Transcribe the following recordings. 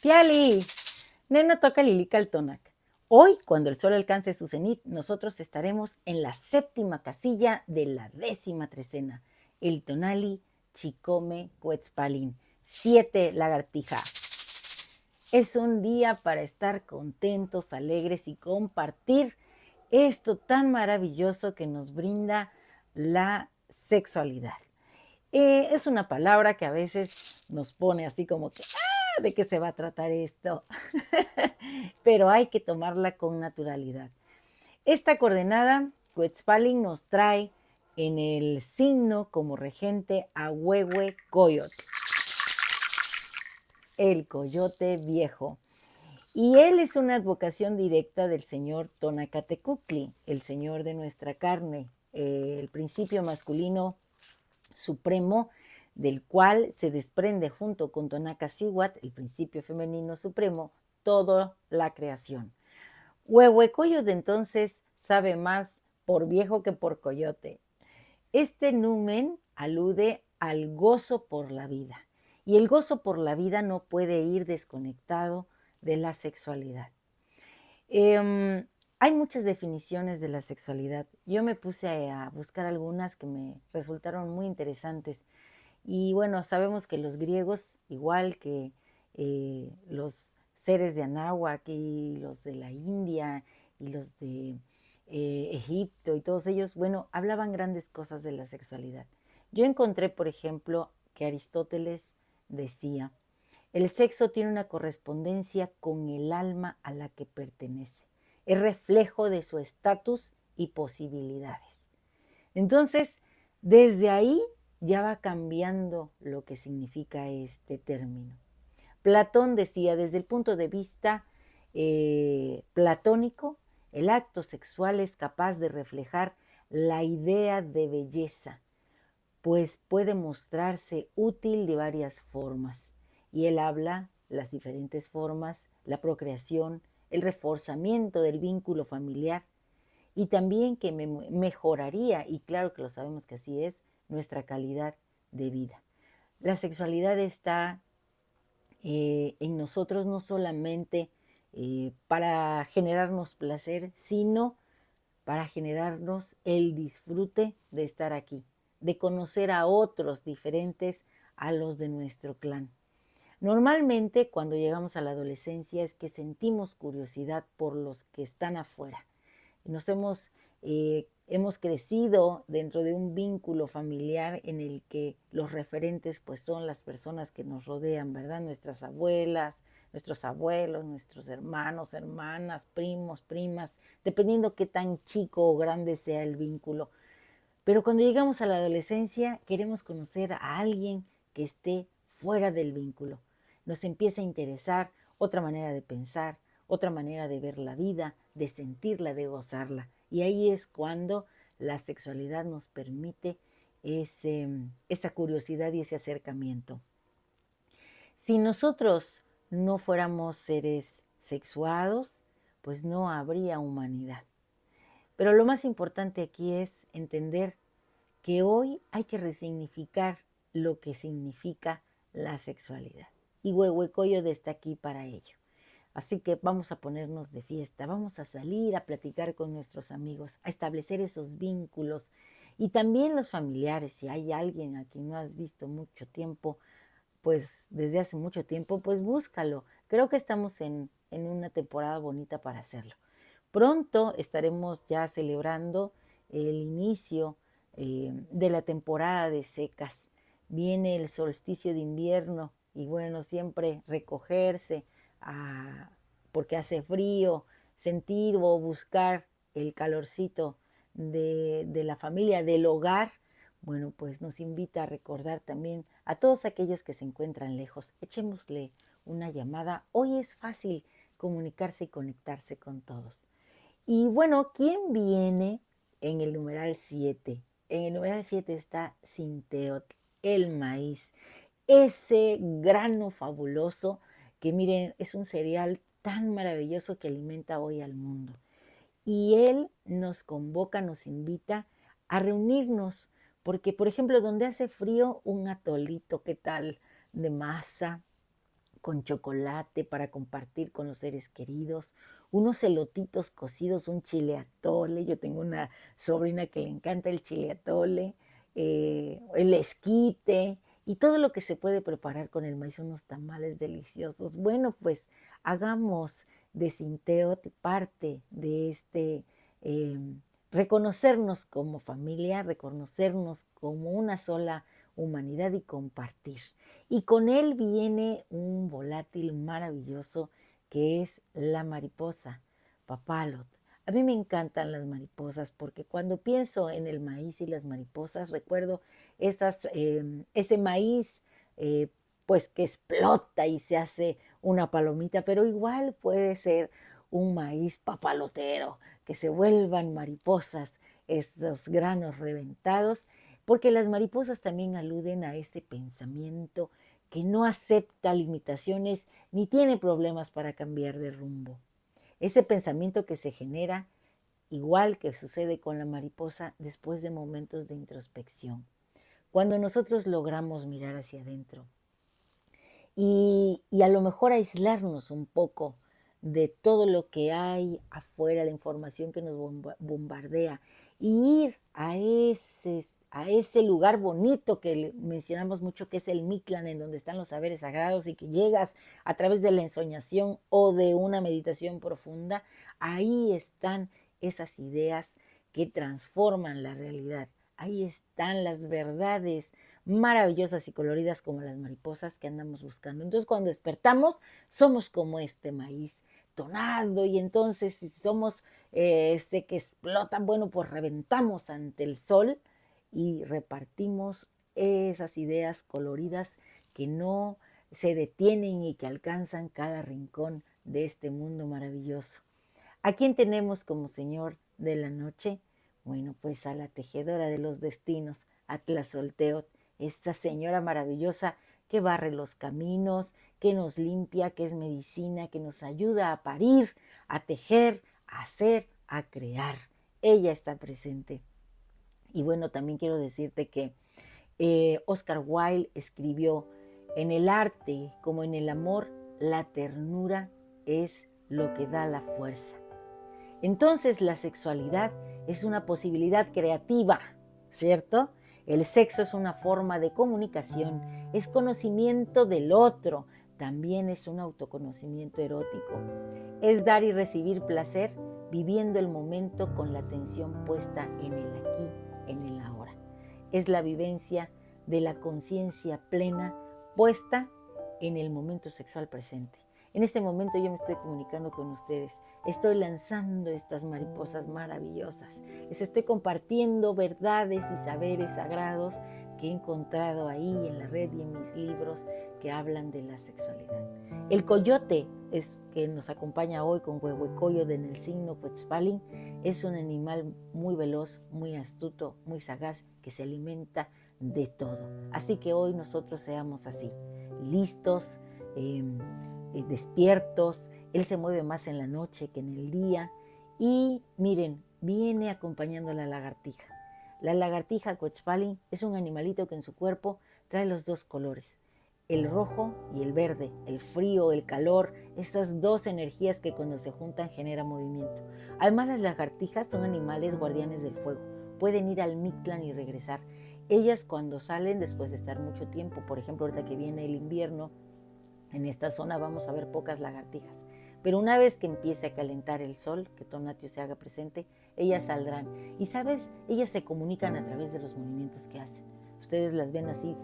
Tiali, Nena toca Lilical Hoy, cuando el sol alcance su cenit, nosotros estaremos en la séptima casilla de la 10ª trecena, el Tonali Chicome Cuetzpalin, 7 lagartija. Es un día para estar contentos, alegres y compartir esto tan maravilloso que nos brinda la sexualidad. Es una palabra que a veces nos pone así como que, ¿de qué se va a tratar esto? Pero hay que tomarla con naturalidad. Esta coordenada, Quetzalcoatl nos trae en el signo como regente a Huehue Coyote, el coyote viejo. Y él es una advocación directa del señor Tonacatecuhtli, el señor de nuestra carne, el principio masculino supremo, del cual se desprende junto con Tonacacíhuatl, el principio femenino supremo, toda la creación. Huehuecoyot entonces sabe más por viejo que por coyote. Este numen alude al gozo por la vida, y el gozo por la vida no puede ir desconectado de la sexualidad. Hay muchas definiciones de la sexualidad. Yo me puse a buscar algunas que me resultaron muy interesantes. Y bueno, sabemos que los griegos, igual que los seres de Anáhuac y los de la India y los de Egipto y todos ellos, bueno, hablaban grandes cosas de la sexualidad. Yo encontré, por ejemplo, que Aristóteles decía, el sexo tiene una correspondencia con el alma a la que pertenece. Es reflejo de su estatus y posibilidades. Entonces, desde ahí ya va cambiando lo que significa este término. Platón decía, desde el punto de vista platónico, el acto sexual es capaz de reflejar la idea de belleza, pues puede mostrarse útil de varias formas. Y él habla las diferentes formas, la procreación, el reforzamiento del vínculo familiar, y también que mejoraría, y claro que lo sabemos que así es, nuestra calidad de vida. La sexualidad está en nosotros no solamente para generarnos placer, sino para generarnos el disfrute de estar aquí, de conocer a otros diferentes a los de nuestro clan. Normalmente cuando llegamos a la adolescencia es que sentimos curiosidad por los que están afuera. Nos hemos crecido dentro de un vínculo familiar en el que los referentes pues son las personas que nos rodean, ¿verdad? Nuestras abuelas, nuestros abuelos, nuestros hermanos, hermanas, primos, primas, dependiendo qué tan chico o grande sea el vínculo. Pero cuando llegamos a la adolescencia queremos conocer a alguien que esté fuera del vínculo. Nos empieza a interesar otra manera de pensar, otra manera de ver la vida, de sentirla, de gozarla. Y ahí es cuando la sexualidad nos permite esa curiosidad y ese acercamiento. Si nosotros no fuéramos seres sexuados, pues no habría humanidad. Pero lo más importante aquí es entender que hoy hay que resignificar lo que significa la sexualidad. Y Huehuecoyot está aquí para ello. Así que vamos a ponernos de fiesta, vamos a salir a platicar con nuestros amigos, a establecer esos vínculos. Y también los familiares, si hay alguien a quien no has visto mucho tiempo, pues desde hace mucho tiempo, pues búscalo. Creo que estamos en una temporada bonita para hacerlo. Pronto estaremos ya celebrando el inicio de la temporada de secas. Viene el solsticio de invierno y bueno, siempre recogerse porque hace frío, sentir o buscar el calorcito de la familia, del hogar, bueno, pues nos invita a recordar también a todos aquellos que se encuentran lejos. Echémosle una llamada. Hoy es fácil comunicarse y conectarse con todos. Y bueno, ¿quién viene en el numeral 7? En el numeral 7 está Sinteotl, el maíz, ese grano fabuloso que miren, es un cereal tan maravilloso que alimenta hoy al mundo. Y él nos convoca, nos invita a reunirnos, porque por ejemplo, donde hace frío, un atolito, ¿qué tal? De masa, con chocolate para compartir con los seres queridos, unos elotitos cocidos, un chile atole. Yo tengo una sobrina que le encanta el chile atole, el esquite y todo lo que se puede preparar con el maíz, unos tamales deliciosos. Bueno, pues hagamos de Sinteot parte de este eh, reconocernos como familia, reconocernos como una sola humanidad y compartir. Y con él viene un volátil maravilloso que es la mariposa, papalot. A mí me encantan las mariposas porque cuando pienso en el maíz y las mariposas recuerdo ese maíz eh, pues que explota y se hace una palomita, pero igual puede ser un maíz papalotero, que se vuelvan mariposas esos granos reventados, porque las mariposas también aluden a ese pensamiento que no acepta limitaciones ni tiene problemas para cambiar de rumbo. Ese pensamiento que se genera, igual que sucede con la mariposa, después de momentos de introspección. Cuando nosotros logramos mirar hacia adentro y a lo mejor aislarnos un poco de todo lo que hay afuera, la información que nos bombardea, y ir a ese lugar bonito que mencionamos mucho, que es el Mictlán, en donde están los saberes sagrados y que llegas a través de la ensoñación o de una meditación profunda. Ahí están esas ideas que transforman la realidad. Ahí están las verdades maravillosas y coloridas como las mariposas que andamos buscando. Entonces, cuando despertamos, somos como este maíz tonado, y entonces si somos ese que explota, bueno, pues reventamos ante el sol y repartimos esas ideas coloridas que no se detienen y que alcanzan cada rincón de este mundo maravilloso. ¿A quién tenemos como Señor de la noche? Bueno, pues a la tejedora de los destinos, a Tlazolteotl, esta señora maravillosa que barre los caminos, que nos limpia, que es medicina, que nos ayuda a parir, a tejer, a hacer, a crear. Ella está presente. Y bueno, también quiero decirte que Oscar Wilde escribió: en el arte como en el amor, la ternura es lo que da la fuerza. Entonces la sexualidad es una posibilidad creativa, ¿cierto? El sexo es una forma de comunicación, es conocimiento del otro, también es un autoconocimiento erótico. Es dar y recibir placer viviendo el momento con la atención puesta en el aquí, en el ahora. Es la vivencia de la conciencia plena puesta en el momento sexual presente. En este momento yo me estoy comunicando con ustedes. Estoy lanzando estas mariposas maravillosas. Les estoy compartiendo verdades y saberes sagrados que he encontrado ahí en la red y en mis libros que hablan de la sexualidad. El coyote es que nos acompaña hoy con Huehuecoyot en el signo Quetzalcoatl. Es un animal muy veloz, muy astuto, muy sagaz, que se alimenta de todo. Así que hoy nosotros seamos así, listos, despiertos. Él se mueve más en la noche que en el día. Y miren, viene acompañando la lagartija. La lagartija Quetzalcoatl es un animalito que en su cuerpo trae los dos colores, el rojo y el verde, el frío, el calor, esas dos energías que cuando se juntan generan movimiento. Además, las lagartijas son animales guardianes del fuego. Pueden ir al Mictlán y regresar. Ellas cuando salen después de estar mucho tiempo, por ejemplo, ahorita que viene el invierno, en esta zona vamos a ver pocas lagartijas. Pero una vez que empiece a calentar el sol, que Tonatiuh se haga presente, ellas saldrán. Y sabes, ellas se comunican a través de los movimientos que hacen. Ustedes las ven así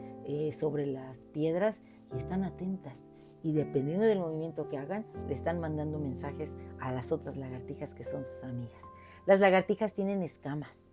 sobre las piedras y están atentas. Y dependiendo del movimiento que hagan, le están mandando mensajes a las otras lagartijas que son sus amigas. Las lagartijas tienen escamas.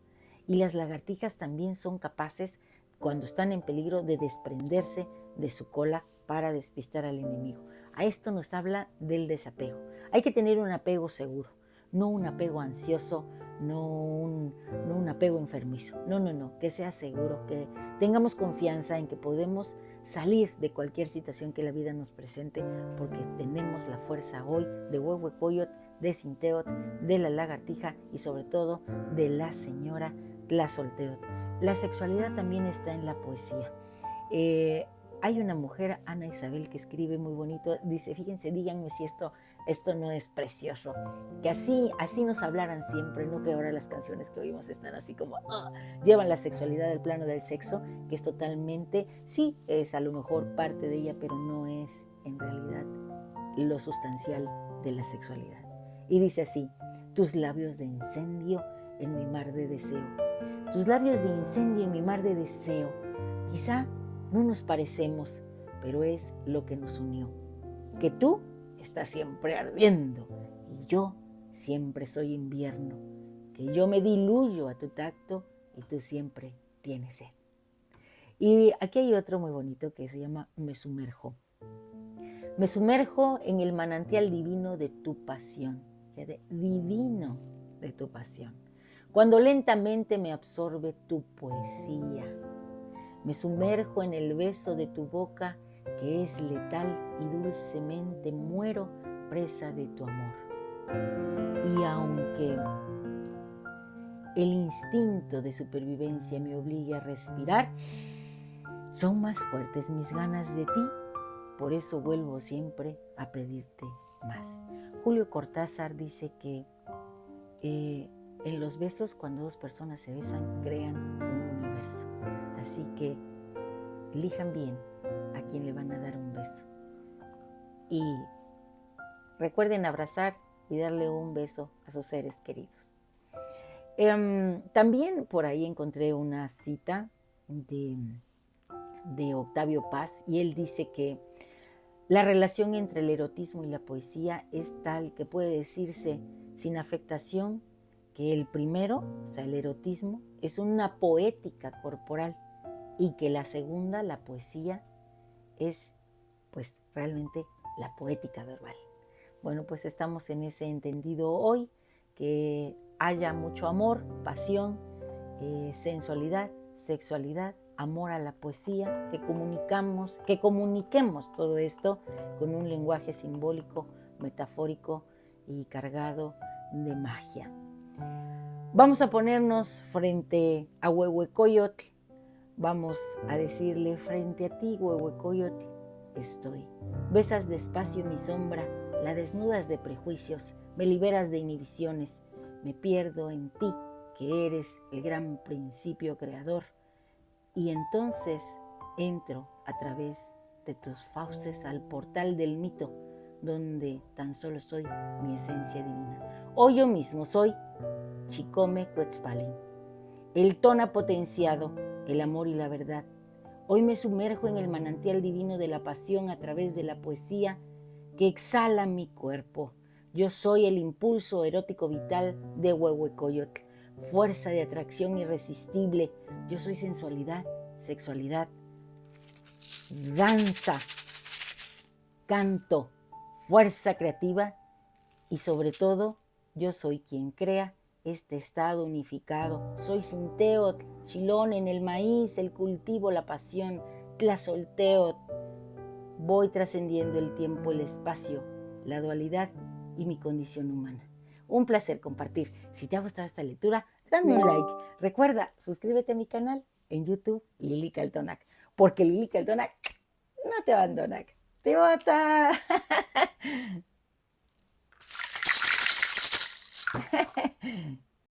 Y las lagartijas también son capaces, cuando están en peligro, de desprenderse de su cola para despistar al enemigo. A esto nos habla del desapego. Hay que tener un apego seguro, no un apego ansioso, no un apego enfermizo. No, que sea seguro, que tengamos confianza en que podemos salir de cualquier situación que la vida nos presente, porque tenemos la fuerza hoy de Huehuecoyot, de Sinteot, de la lagartija y sobre todo de la señora Tlazolteotl. La sexualidad también está en la poesía. Hay una mujer, Ana Isabel, que escribe muy bonito, dice, fíjense, díganme si esto no es precioso, que así nos hablaran siempre, no que ahora las canciones que oímos están así como, llevan la sexualidad al plano del sexo, que es totalmente, sí, es a lo mejor parte de ella, pero no es en realidad lo sustancial de la sexualidad. Y dice así, tus labios de incendio en mi mar de deseo, tus labios de incendio en mi mar de deseo, quizá no nos parecemos, pero es lo que nos unió, que tú estás siempre ardiendo y yo siempre soy invierno, que yo me diluyo a tu tacto y tú siempre tienes sed. Y aquí hay otro muy bonito que se llama Me sumerjo. Me sumerjo en el manantial divino de tu pasión, divino de tu pasión, cuando lentamente me absorbe tu poesía. Me sumerjo en el beso de tu boca que es letal y dulcemente muero presa de tu amor. Y aunque el instinto de supervivencia me obligue a respirar, son más fuertes mis ganas de ti, por eso vuelvo siempre a pedirte más. Julio Cortázar dice que en los besos, cuando dos personas se besan, crean un universo. Así que elijan bien a quién le van a dar un beso. Y recuerden abrazar y darle un beso a sus seres queridos. También por ahí encontré una cita de Octavio Paz y él dice que la relación entre el erotismo y la poesía es tal que puede decirse sin afectación que el primero, o sea, el erotismo, es una poética corporal y que la segunda, la poesía, es pues realmente la poética verbal. Bueno, pues estamos en ese entendido hoy, que haya mucho amor, pasión, sensualidad, sexualidad, amor a la poesía, que comuniquemos todo esto con un lenguaje simbólico, metafórico y cargado de magia. Vamos a ponernos frente a Huehuecoyotl, vamos a decirle frente a ti, Huehuecoyotl, estoy. Besas despacio mi sombra, la desnudas de prejuicios, me liberas de inhibiciones, me pierdo en ti, que eres el gran principio creador. Y entonces entro a través de tus fauces al portal del mito, donde tan solo soy mi esencia divina. Hoy yo mismo soy Chicome Quetzalpalin, el tona potenciado, el amor y la verdad. Hoy me sumerjo en el manantial divino de la pasión a través de la poesía que exhala mi cuerpo. Yo soy el impulso erótico vital de Huehuecoyotl, fuerza de atracción irresistible. Yo soy sensualidad, sexualidad, danza, canto, fuerza creativa y sobre todo yo soy quien crea este estado unificado. Soy Sinteot, Chilón en el maíz, el cultivo, la pasión, Tlazolteot. Voy trascendiendo el tiempo, el espacio, la dualidad y mi condición humana. Un placer compartir. Si te ha gustado esta lectura, dame un like. Recuerda, suscríbete a mi canal en YouTube, Lili Caltonac, porque Lili Caltonac no te abandona, te bota.